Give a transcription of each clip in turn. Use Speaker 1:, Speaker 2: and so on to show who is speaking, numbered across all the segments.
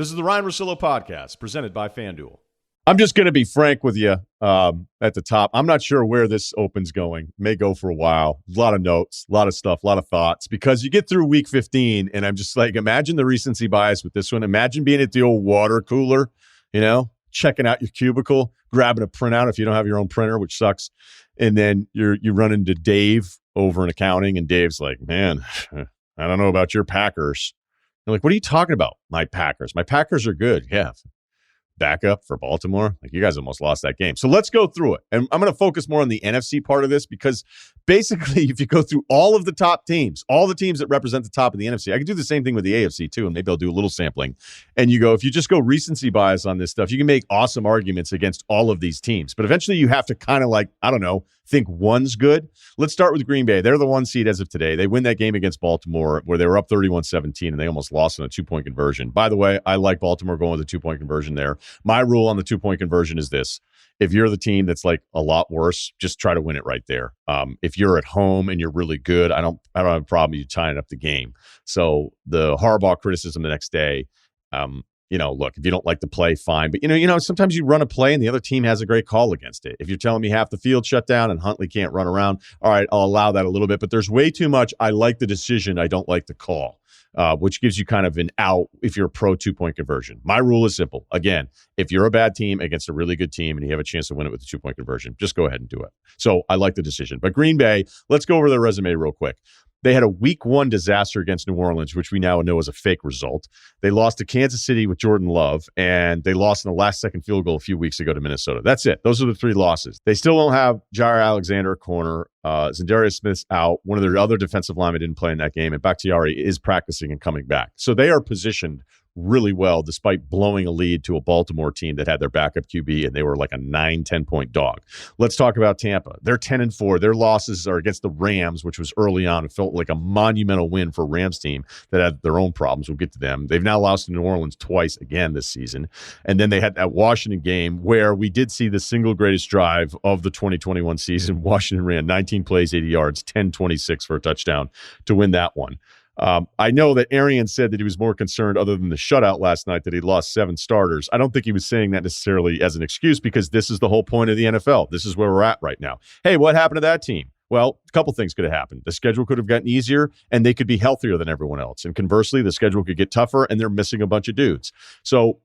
Speaker 1: This is the Ryen Russillo Podcast, presented by FanDuel.
Speaker 2: I'm just going to be frank with you at the top. I'm not sure where this open's going. May go for a while. A lot of notes, a lot of stuff, a lot of thoughts. Because you get through week 15, and I'm just like, imagine the recency bias with this one. Imagine being at the old water cooler, checking out your cubicle, grabbing a printout if you don't have your own printer, which sucks. And then you run into Dave over in accounting, and Dave's like, man, I don't know about your Packers. You're like, what are you talking about? My Packers. My Packers are good. Yeah. Backup for Baltimore. Like, you guys almost lost that game. So let's go through it. And I'm going to focus more on the NFC part of this, because basically, if you go through all of the top teams, all the teams that represent the top of the NFC, I could do the same thing with the AFC too, and maybe I'll do a little sampling. And you go, if you just go recency bias on this stuff, you can make awesome arguments against all of these teams. But eventually you have to kind of think one's good. Let's start with Green Bay. They're the 1 seed as of today. They win that game against Baltimore where they were up 31-17 and they almost lost on a 2-point conversion. By the way, I like Baltimore going with a 2-point conversion there. My rule on the 2-point conversion is this. If you're the team that's like a lot worse, just try to win it right there. If you're at home and you're really good, I don't have a problem you tying up the game. So the Harbaugh criticism the next day, look, if you don't like the play, fine. But, sometimes you run a play and the other team has a great call against it. If you're telling me half the field shut down and Huntley can't run around, all right, I'll allow that a little bit. But there's way too much. I like the decision. I don't like the call, which gives you kind of an out if you're a pro 2-point conversion. My rule is simple. Again, if you're a bad team against a really good team and you have a chance to win it with a 2-point conversion, just go ahead and do it. So I like the decision. But Green Bay, let's go over their resume real quick. They had a week 1 disaster against New Orleans, which we now know is a fake result. They lost to Kansas City with Jordan Love, and they lost in the last-second field goal a few weeks ago to Minnesota. That's it. Those are the 3 losses. They still don't have Jair Alexander at corner. Za'Darius Smith's out. One of their other defensive linemen didn't play in that game, and Bakhtiari is practicing and coming back. So they are positioned really well despite blowing a lead to a Baltimore team that had their backup QB, and they were like a 9-10 point dog. Let's talk about Tampa. They're 10-4. Their losses are against the Rams, which was early on. It felt like a monumental win for a Rams team that had their own problems. We'll get to them. They've now lost to New Orleans twice again this season. And then they had that Washington game where we did see the single greatest drive of the 2021 season. Washington ran 19 plays, 80 yards, 10-26 for a touchdown to win that one. I know that Arian said that he was more concerned, other than the shutout last night, that he lost 7 starters. I don't think he was saying that necessarily as an excuse, because this is the whole point of the NFL. This is where we're at right now. Hey, what happened to that team? Well, a couple things could have happened. The schedule could have gotten easier, and they could be healthier than everyone else. And conversely, the schedule could get tougher, and they're missing a bunch of dudes. So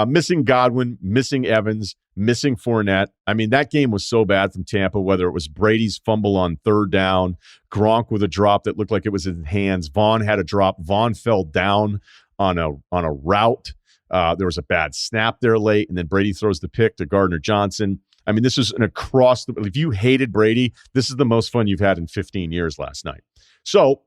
Speaker 2: missing Godwin, missing Evans, missing Fournette. I mean, that game was so bad from Tampa, whether it was Brady's fumble on 3rd down, Gronk with a drop that looked like it was in hands. Vaughn had a drop. Vaughn fell down on a route. There was a bad snap there late, and then Brady throws the pick to Gardner Johnson. I mean, this is an across the – if you hated Brady, this is the most fun you've had in 15 years last night. So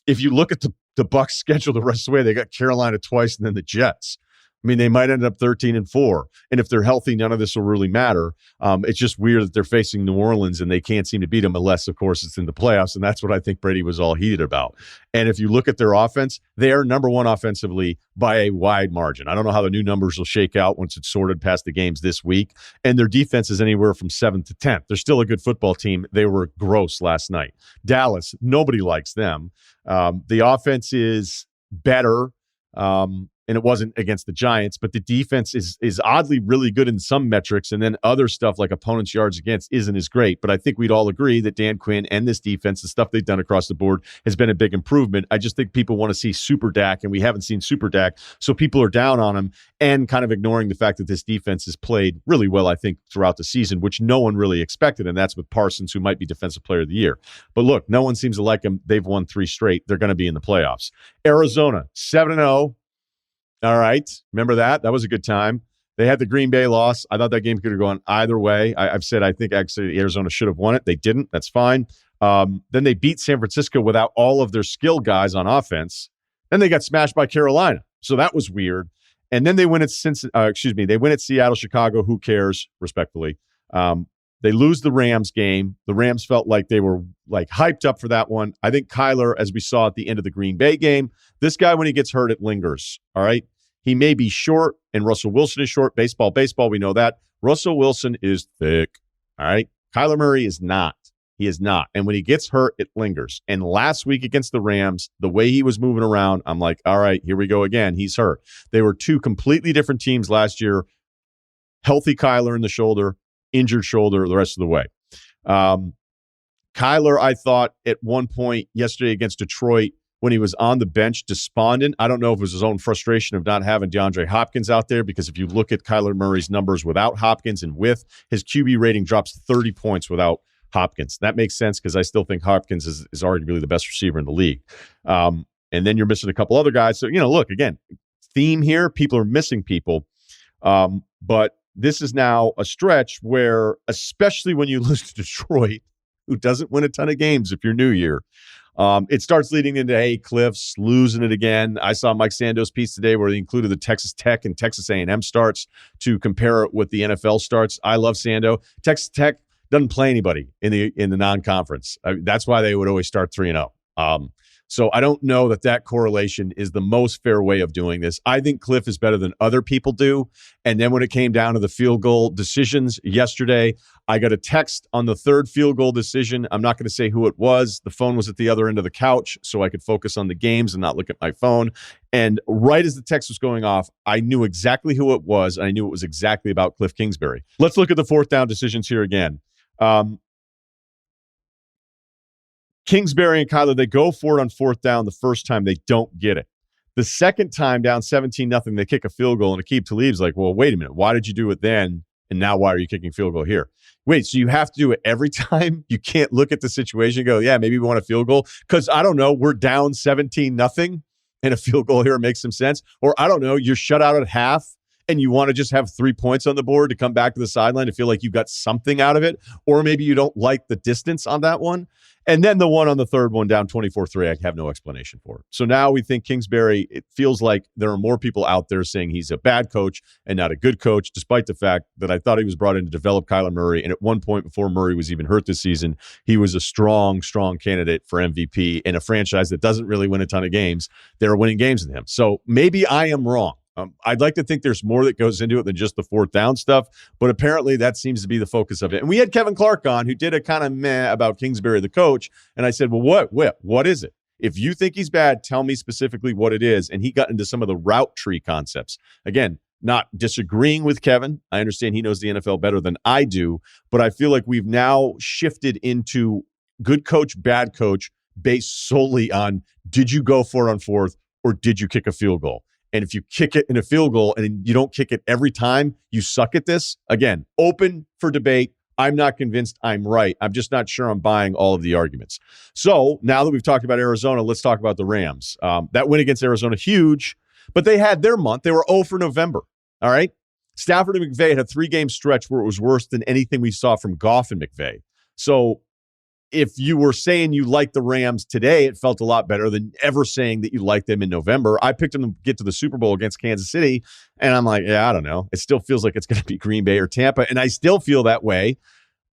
Speaker 2: if you look at the Bucs schedule the rest of the way, they got Carolina twice and then the Jets. I mean, they might end up 13-4. And if they're healthy, none of this will really matter. It's just weird that they're facing New Orleans and they can't seem to beat them unless, of course, it's in the playoffs. And that's what I think Brady was all heated about. And if you look at their offense, they are number 1 offensively by a wide margin. I don't know how the new numbers will shake out once it's sorted past the games this week. And their defense is anywhere from 7th to 10th. They're still a good football team. They were gross last night. Dallas, nobody likes them. The offense is better. And it wasn't against the Giants, but the defense is oddly really good in some metrics, and then other stuff like opponents' yards against isn't as great. But I think we'd all agree that Dan Quinn and this defense, the stuff they've done across the board, has been a big improvement. I just think people want to see Super Dak, and we haven't seen Super Dak, so people are down on him and kind of ignoring the fact that this defense has played really well, I think, throughout the season, which no one really expected, and that's with Parsons, who might be Defensive Player of the Year. But look, no one seems to like him. They've won 3 straight. They're going to be in the playoffs. Arizona, 7-0. All right. Remember that? That was a good time. They had the Green Bay loss. I thought that game could have gone either way. I've said I think actually Arizona should have won it. They didn't. That's fine. Then they beat San Francisco without all of their skill guys on offense. Then they got smashed by Carolina. So that was weird. And then they win at they win at Seattle, Chicago. Who cares? Respectfully. They lose the Rams game. The Rams felt like they were like hyped up for that one. I think Kyler, as we saw at the end of the Green Bay game, this guy, when he gets hurt, it lingers. All right. He may be short, and Russell Wilson is short. Baseball, we know that. Russell Wilson is thick. All right. Kyler Murray is not. He is not. And when he gets hurt, it lingers. And last week against the Rams, the way he was moving around, I'm like, all right, here we go again. He's hurt. They were two completely different teams last year. Healthy Kyler in the shoulder, injured shoulder the rest of the way. Kyler, I thought at one point yesterday against Detroit, when he was on the bench, despondent. I don't know if it was his own frustration of not having DeAndre Hopkins out there, because if you look at Kyler Murray's numbers without Hopkins and with, his QB rating drops 30 points without Hopkins. That makes sense because I still think Hopkins is arguably the best receiver in the league. And then you're missing a couple other guys. So, look, again, theme here, people are missing people. But this is now a stretch where, especially when you lose to Detroit, who doesn't win a ton of games if you're new year, it starts leading into, hey, Cliff's losing it again. I saw Mike Sando's piece today where he included the Texas Tech and Texas A&M starts to compare it with the NFL starts. I love Sando. Texas Tech doesn't play anybody in the non-conference. That's why they would always start 3-0. So I don't know that correlation is the most fair way of doing this. I think Cliff is better than other people do. And then when it came down to the field goal decisions yesterday, I got a text on the third field goal decision. I'm not going to say who it was. The phone was at the other end of the couch, so I could focus on the games and not look at my phone. And right as the text was going off, I knew exactly who it was, and I knew it was exactly about Cliff Kingsbury. Let's look at the fourth down decisions here again. Kingsbury and Kyler, they go for it on fourth down the first time. They don't get it. The second time, down 17-0, they kick a field goal, and Aqib Talib's like, well, wait a minute. Why did you do it then? And now why are you kicking field goal here? Wait, so you have to do it every time? You can't look at the situation and go, yeah, maybe we want a field goal? Because, I don't know, we're down 17-0 and a field goal here makes some sense. Or, I don't know, you're shut out at half and you want to just have 3 points on the board to come back to the sideline to feel like you got something out of it. Or maybe you don't like the distance on that one. And then the one on the third one down 24-3, I have no explanation for it. So now we think Kingsbury, it feels like there are more people out there saying he's a bad coach and not a good coach, despite the fact that I thought he was brought in to develop Kyler Murray. And at one point before Murray was even hurt this season, he was a strong, strong candidate for MVP in a franchise that doesn't really win a ton of games. They're winning games with him. So maybe I am wrong. I'd like to think there's more that goes into it than just the fourth down stuff, but apparently that seems to be the focus of it. And we had Kevin Clark on, who did a kind of meh about Kingsbury, the coach, and I said, well, what is it? If you think he's bad, tell me specifically what it is. And he got into some of the route tree concepts. Again, not disagreeing with Kevin. I understand he knows the NFL better than I do, but I feel like we've now shifted into good coach, bad coach, based solely on, did you go for it on fourth or did you kick a field goal? And if you kick it in a field goal and you don't kick it every time, you suck at this. Again, open for debate. I'm not convinced I'm right. I'm just not sure I'm buying all of the arguments. So now that we've talked about Arizona, let's talk about the Rams. That win against Arizona, huge, but they had their month. They were 0 for November. All right. Stafford and McVay had a 3-game stretch where it was worse than anything we saw from Goff and McVay. So if you were saying you liked the Rams today, it felt a lot better than ever saying that you liked them in November. I picked them to get to the Super Bowl against Kansas City, and I'm like, yeah, I don't know. It still feels like it's going to be Green Bay or Tampa, and I still feel that way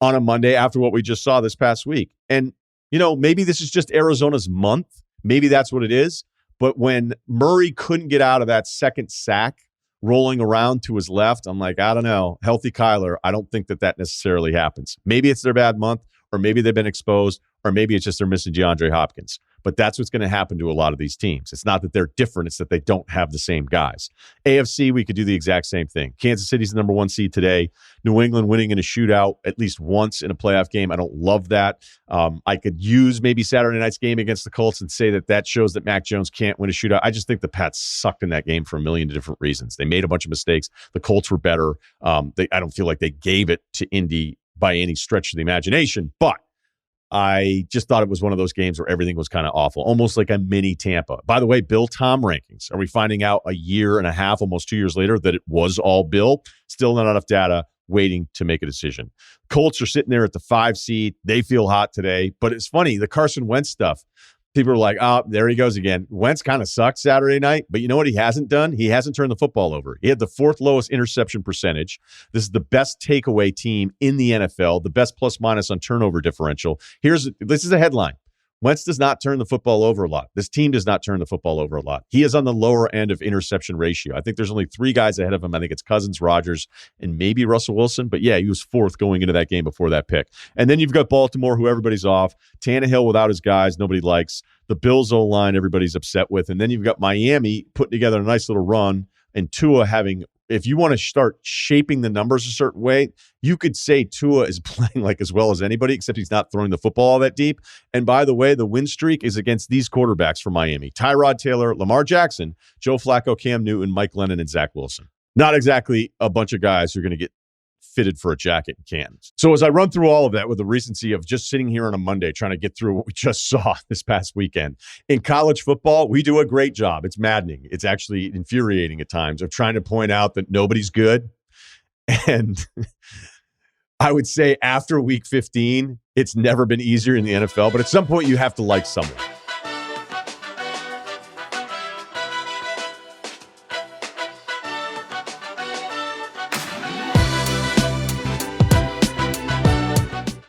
Speaker 2: on a Monday after what we just saw this past week. And, maybe this is just Arizona's month. Maybe that's what it is. But when Murray couldn't get out of that second sack rolling around to his left, I'm like, I don't know. Healthy Kyler, I don't think that necessarily happens. Maybe it's their bad month. Or maybe they've been exposed, or maybe it's just they're missing DeAndre Hopkins. But that's what's going to happen to a lot of these teams. It's not that they're different. It's that they don't have the same guys. AFC, we could do the exact same thing. Kansas City's the number 1 seed today. New England winning in a shootout at least once in a playoff game. I don't love that. I could use maybe Saturday night's game against the Colts and say that shows that Mac Jones can't win a shootout. I just think the Pats sucked in that game for a million different reasons. They made a bunch of mistakes. The Colts were better. I don't feel like they gave it to Indy by any stretch of the imagination, but I just thought it was one of those games where everything was kind of awful, almost like a mini Tampa. By the way, Bill Tom rankings. Are we finding out a year and a half, almost 2 years later, that it was all Bill? Still not enough data, waiting to make a decision. Colts are sitting there at the 5 seed. They feel hot today, but it's funny, the Carson Wentz stuff. People are like, oh, there he goes again. Wentz kind of sucked Saturday night, but you know what he hasn't done? He hasn't turned the football over. He had the 4th lowest interception percentage. This is the best takeaway team in the NFL, the best plus minus on turnover differential. This is a headline. Wentz does not turn the football over a lot. This team does not turn the football over a lot. He is on the lower end of interception ratio. I think there's only 3 guys ahead of him. I think it's Cousins, Rodgers, and maybe Russell Wilson. But yeah, he was 4th going into that game before that pick. And then you've got Baltimore, who everybody's off. Tannehill without his guys, nobody likes. The Bills O-line, everybody's upset with. And then you've got Miami putting together a nice little run, and Tua having, if you want to start shaping the numbers a certain way, you could say Tua is playing like as well as anybody, except he's not throwing the football all that deep. And by the way, the win streak is against these quarterbacks for Miami: Tyrod Taylor, Lamar Jackson, Joe Flacco, Cam Newton, Mike Lennon, and Zach Wilson. Not exactly a bunch of guys who are going to get fitted for a jacket in Cannes. So as I run through all of that with the recency of just sitting here on a Monday trying to get through what we just saw this past weekend, in college football, we do a great job. It's maddening. It's actually infuriating at times of trying to point out that nobody's good. And I would say after week 15, it's never been easier in the NFL, but at some point you have to like someone.